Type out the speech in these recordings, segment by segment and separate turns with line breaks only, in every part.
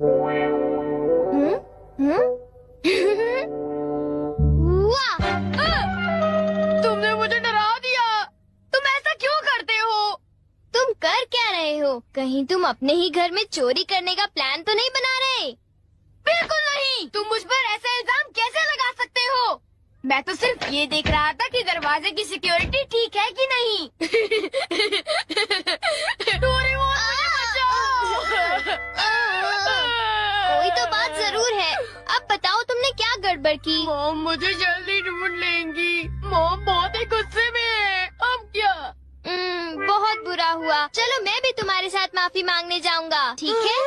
वाह! तुमने मुझे डरा दिया। तुम ऐसा क्यों करते हो? तुम कर क्या रहे हो? कहीं तुम अपने ही घर में चोरी करने का प्लान तो नहीं बना रहे? बिल्कुल नहीं। तुम मुझ पर ऐसा इल्जाम कैसे लगा सकते हो? मैं तो सिर्फ ये देख रहा था कि दरवाजे की सिक्योरिटी ठीक है कि नहीं। डोरेमोन, मुझे बचाओ। कोई तो बात जरूर है। अब बताओ तुमने क्या गड़बड़ की? मॉम मुझे जल्दी ढूंढ लेंगी। मॉम बहुत ही गुस्से में है। अब क्या? बहुत बुरा हुआ। चलो मैं भी तुम्हारे साथ माफी मांगने जाऊंगा, ठीक है?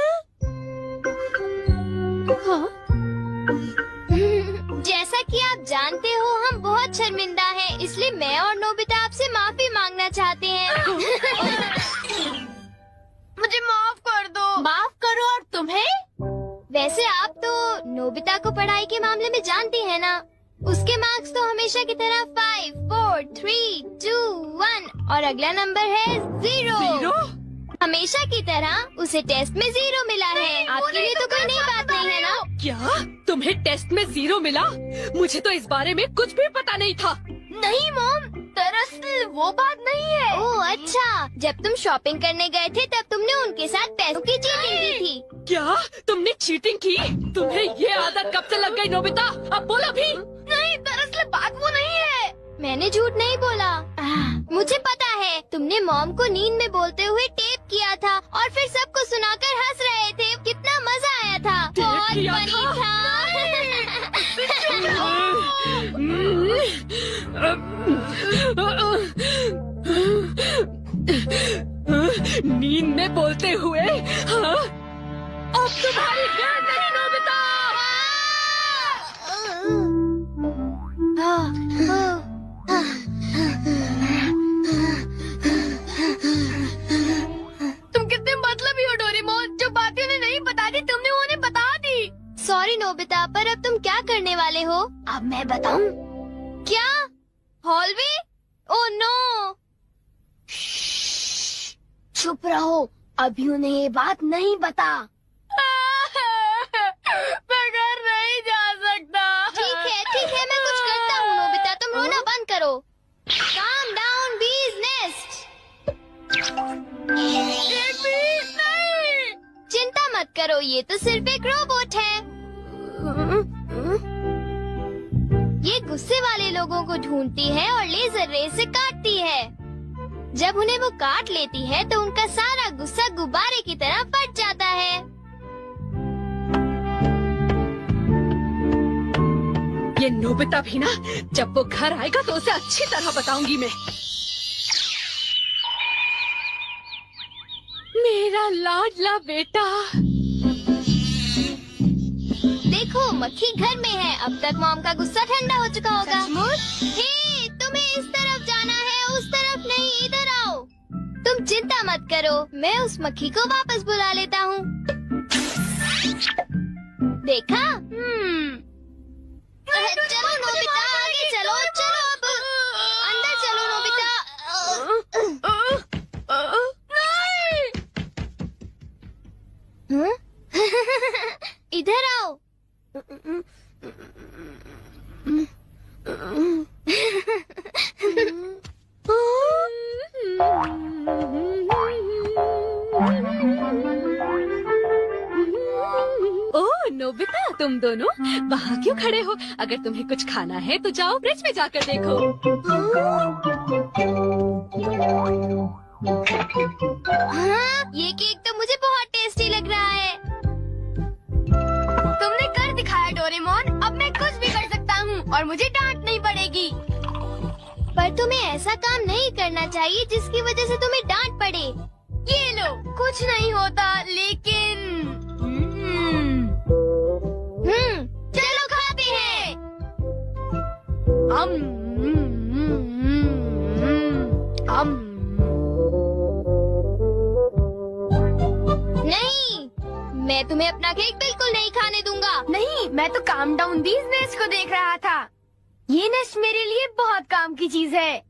जैसा कि आप जानते हो हम बहुत शर्मिंदा हैं, इसलिए मैं और नोबिता आपसे माफी मांगना चाहते हैं। मुझे माफ कर दो। माफ करो और तुम्हें? वैसे आप तो नोबिता को पढ़ाई के मामले में जानती हैं ना? उसके मार्क्स तो हमेशा की तरह 5, 4, 3, 2, 1 और अगला नंबर है 0। हमेशा की तरह उसे टेस्ट में 0 मिला है। आपके लिए तो कोई नई बात नहीं है ना?
क्या तुम्हें टेस्ट में 0 मिला? मुझे तो इस बारे में कुछ भी पता नहीं था।
नहीं मॉम, दरअसल वो बात नहीं है। ओह अच्छा, जब तुम शॉपिंग करने गए थे तब तुमने उनके साथ पैसों की चीटिंग की थी।
क्या तुमने चीटिंग की? तुम्हें ये आदत कब से लग गई नोबिता? अब बोलो भी।
नहीं, दरअसल बात वो नहीं है। मैंने झूठ नहीं बोला। मुझे पता है, तुमने मॉम को नींद में बोलते हुए टेप किया था और फिर सबको सुनाकर हंस रहे थे। कितना मजा आया था। बहुत फनी था।
नींद में बोलते हुए? हाँ? अब तुम्हारी गैर नहीं नोबिता।
तुम कितने मतलबी हो डोरेमोन। जो बातें उन्हें नहीं बता दी तुमने उन्हें बता दी। सॉरी नोबिता, पर अब तुम क्या करने वाले हो? अब मैं बताऊं? क्या? हॉलवे? Oh no. चुप रहो, अभी उन्हें ये बात नहीं बता। मैं घर नहीं जा सकता। ठीक है, मैं कुछ करता हूँ नोबिता, तुम रोना बंद करो। Calm down, bee's nest। ये बीज नहीं। चिंता मत करो, ये तो सिर्फ एक रोबोट है। ये गुस्से वाले लोगों को ढूंढती है और लेजर रे से काटती है। जब उन्हें वो काट लेती है तो उनका सारा गुस्सा गुब्बारे की तरह फट जाता है।
ये नोबिता भी ना, जब वो घर आएगा तो उसे अच्छी तरह बताऊंगी मैं। मेरा लाडला बेटा।
देखो मक्खी घर में है। अब तक मॉम का गुस्सा ठंडा हो चुका होगा। हे, तुम्हें इस तरफ जाना है, उस तरफ नहीं, इधर आओ। तुम चिंता मत करो, मैं उस मक्खी को वापस बुला लेता हूँ। देखा? चलो नोबिता, आगे चलो। अब अंदर चलो नोबिता। इधर आओ।
ओह नोबिता, तुम दोनों वहाँ क्यों खड़े हो? अगर तुम्हें कुछ खाना है तो जाओ फ्रिज में जाकर देखो।
हाँ, ये केक तो मुझे बहुत टेस्टी लग रहा है। तुमने कर दिखाया डोरेमोन। अब मैं कुछ भी कर सकता हूँ और मुझे डांट नहीं पड़ेगी। पर तुम्हें ऐसा काम नहीं करना चाहिए जिसकी वजह से तुम्हें डांट पड़े। ये लो, कुछ नहीं होता, लेकिन चलो खाते हैं। नहीं, मैं तुम्हें अपना केक बिल्कुल नहीं खाने दूंगा। नहीं, मैं तो काम डाउन बीज नेस्ट को देख रहा था। ये नेस्ट मेरे लिए बहुत काम की चीज है।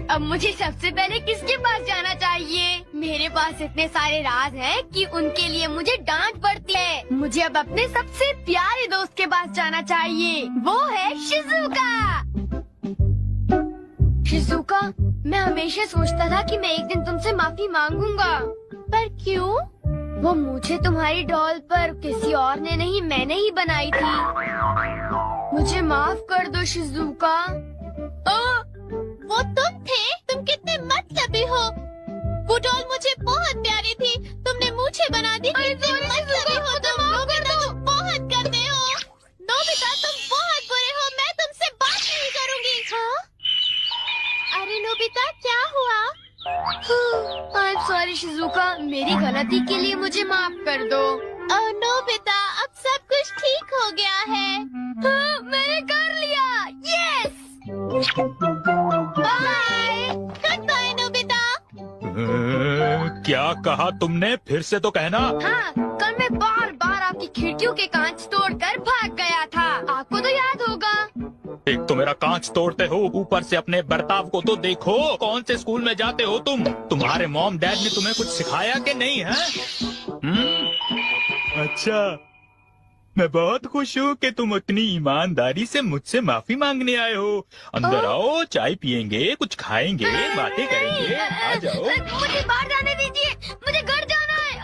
अब मुझे सबसे पहले किसके पास जाना चाहिए? मेरे पास इतने सारे राज हैं कि उनके लिए मुझे डांट पड़ती है। मुझे अब अपने सबसे प्यारे दोस्त के पास जाना चाहिए। वो है शिज़ुका। शिज़ुका, मैं हमेशा सोचता था कि मैं एक दिन तुमसे माफी मांगूंगा, पर क्यों? वो मुझे तुम्हारी डॉल पर किसी और ने नहीं, मैंने ही बनाई थी। मुझे माफ कर दो शिज़ुका।
वो तुम थे? तुम कितने मतलबी हो। वो डॉल मुझे बहुत प्यारी थी, तुमने मुझे बना दी। मतलबी हो तुम। नोबिता, तुम बहुत गंदे हो। नोबिता, तुम बहुत बुरे हो। मैं तुमसे बात नहीं करूँगी। हाँ? अरे नोबिता, क्या हुआ?
आई एम सॉरी शिज़ुका, मेरी गलती के लिए मुझे माफ कर दो।
ओह नोबिता, अब सब कुछ ठीक हो गया है।
हाँ, मैंने कर लिया। Yes.
Bye. Good bye Nobita.
क्या कहा तुमने? फिर से तो कहना।
हाँ, कल मैं बार बार आपकी खिड़कियों के कांच तोड़कर भाग गया था। आपको तो याद होगा।
एक तो मेरा कांच तोड़ते हो, ऊपर से अपने बर्ताव को तो देखो। कौन से स्कूल में जाते हो तुम? तुम्हारे मॉम डैड ने तुम्हें कुछ सिखाया कि नहीं है? अच्छा, मैं बहुत खुश हूँ कि तुम उतनी ईमानदारी से मुझसे माफी मांगने आए हो। अंदर आओ, चाय पियेंगे, कुछ खाएंगे, बातें करेंगे। आ जाओ।
मुझे बाहर जाने दीजिए, मुझे घर जाना है।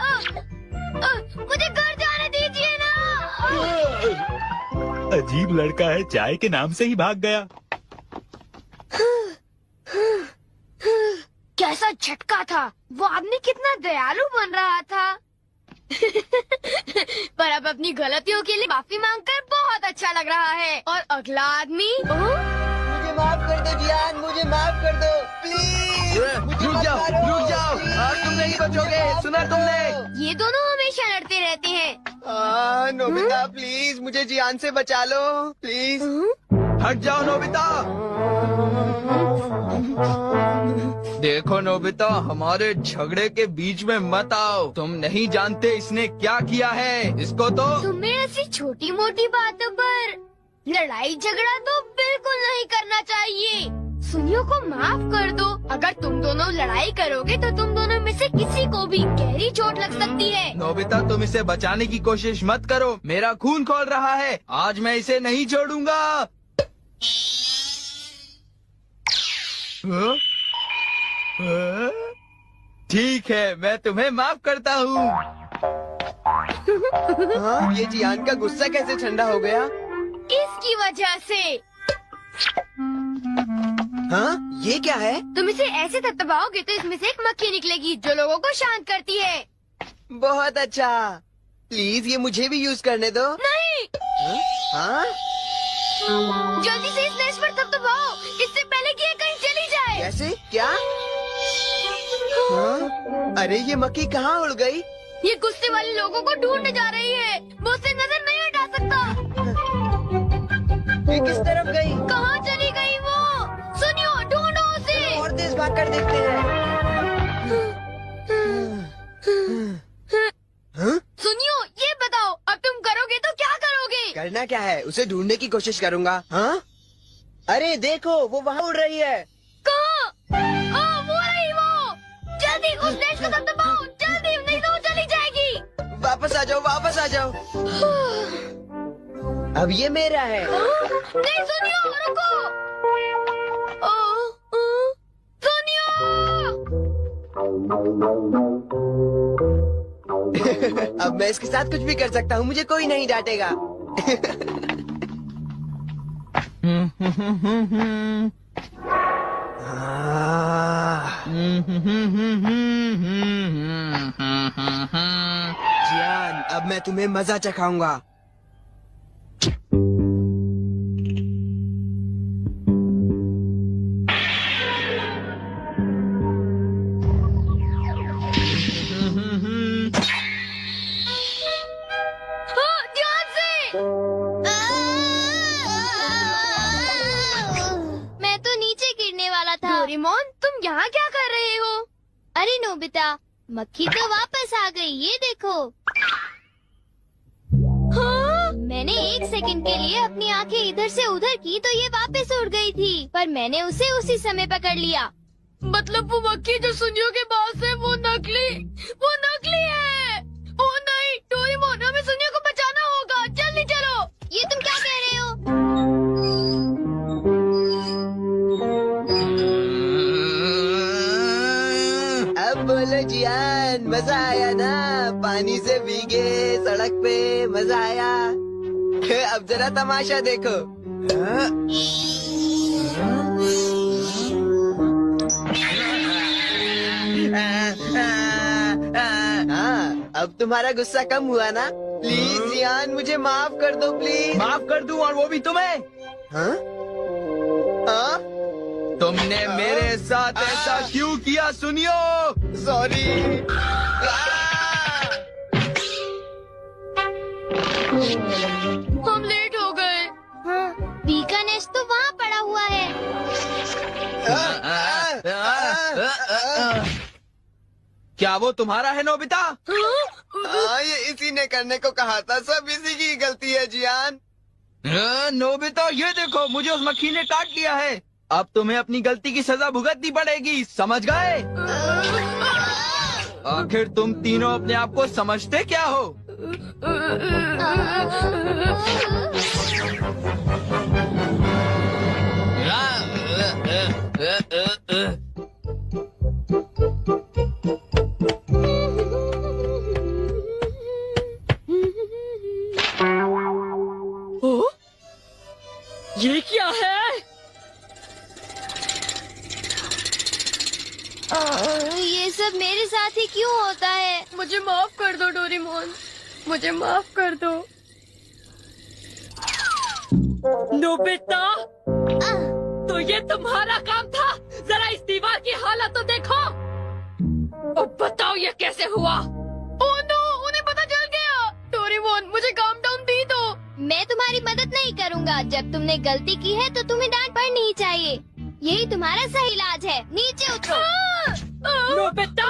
मुझे घर जाने दीजिए ना।
अजीब लड़का है, चाय के नाम से ही भाग गया।
कैसा झटका था। वो आदमी कितना दयालु बन रहा था। पर अब अपनी गलतियों के लिए माफी मांगकर बहुत अच्छा लग रहा है। और अगला आदमी
मुझे माफ कर दो जियान, मुझे माफ कर दो प्लीज।
रुक जाओ, तुम नहीं बचोगे। सुना तुमने?
ये दोनों हमेशा लड़ते रहते हैं।
नोबिता प्लीज मुझे जियान से बचा लो प्लीज।
हट जाओ नोबिता। देखो नोबिता, हमारे झगड़े के बीच में मत आओ। तुम नहीं जानते इसने क्या किया है। इसको तो
तुम्हें ऐसी छोटी मोटी बातों पर लड़ाई झगड़ा तो बिल्कुल नहीं करना चाहिए। सुनियो को माफ कर दो। अगर तुम दोनों लड़ाई करोगे तो तुम दोनों में से किसी को भी गहरी चोट लग सकती है।
नोबिता, तुम इसे बचाने की कोशिश मत करो। मेरा खून खौल रहा है। आज मैं इसे नहीं छोड़ूंगा। ठीक है, मैं तुम्हें माफ करता हूँ।
ये जियान का गुस्सा कैसे ठंडा हो गया?
इसकी वजह से।
हाँ, ये क्या है?
तुम इसे ऐसे थपथपाओगे तो इसमें से एक मक्खी निकलेगी जो लोगों को शांत करती है।
बहुत अच्छा। प्लीज ये मुझे भी यूज करने दो।
नहीं।
हाँ?
जल्दी से इस नेश पर थपथपाओ, इससे पहले कि ये कहीं चली जाए।
कैसे? क्या? हाँ? अरे ये मक्खी कहाँ उड़ गई?
ये गुस्से वाले लोगों को ढूंढने जा रही है। वो उसे नजर नहीं हटा सकता।
ये किस तरफ गई?
कहाँ चली गई वो? सुनियो, ढूंढो उसे।
और तेज भाग कर देखते हैं। हाँ?
सुनियो, ये बताओ अब तुम करोगे तो क्या करोगे?
करना क्या है? उसे ढूंढने की कोशिश करूँगा। हाँ? अरे देखो, वो वहाँ उड़ रही है।
कहाँ? वो रही वो। जल्दी उस नेश को दबाओ, जल्दी, नहीं तो वो चली जाएगी।
वापस आ जाओ, वापस आ जाओ। अब ये मेरा है।
नहीं सुनियो, रुको। सुनियो।
अब मैं इसके साथ कुछ भी कर सकता हूँ, मुझे कोई नहीं डांटेगा। जियान, अब मैं तुम्हें मजा चखाऊंगा।
ध्यान से। मैं तो नीचे गिरने वाला था। डोरेमोन, तुम यहाँ क्या कर रहे हो? अरे नोबिता, मक्खी तो वापस आ गई, ये देखो। हाँ? मैंने एक सेकंड के लिए अपनी आंखें इधर से उधर की तो ये वापस उड़ गई थी, पर मैंने उसे उसी समय पकड़ लिया। मतलब वो मक्खी जो सुनियो के पास है वो नकली
बोलो जियान, मजा आया ना? पानी से भीगे सड़क पे, मजा आया। अब जरा तमाशा देखो। हाँ, अब तुम्हारा गुस्सा कम हुआ ना? प्लीज जियान, मुझे माफ कर दो प्लीज।
माफ कर दूं, और वो भी तुम्हें?
हाँ? हाँ?
तुमने मेरे साथ ऐसा क्यों किया? सुनियो।
सॉरी।
हम लेट हो गए।
हाँ, बी का नेस्ट तो वहाँ पड़ा हुआ है।
क्या वो तुम्हारा है नोबिता?
हाँ, ये इसी ने करने को कहा था। सब इसी की गलती है जियान।
नोबिता, ये देखो, मुझे उस मक्खी ने काट लिया है। अब तुम्हें अपनी गलती की सजा भुगतनी पड़ेगी, समझ गए? आखिर तुम तीनों अपने आप को समझते क्या हो?
ये क्या है?
ये सब मेरे साथ ही क्यों होता है?
मुझे माफ कर दो डोरेमोन, मुझे माफ कर दो।
नोबिता, तो ये तुम्हारा काम था? जरा इस दीवार की हालत तो देखो। अब बताओ ये कैसे हुआ?
ओह नो, उन्हें पता चल गया। डोरेमोन, मुझे काम डाउन दी दो।
मैं तुम्हारी मदद नहीं करूँगा। जब तुमने गलती की है तो तुम्हें डांट पड़नी ही चाहिए। यही तुम्हारा सही इलाज है। नीचे उतरो।
नोबिता!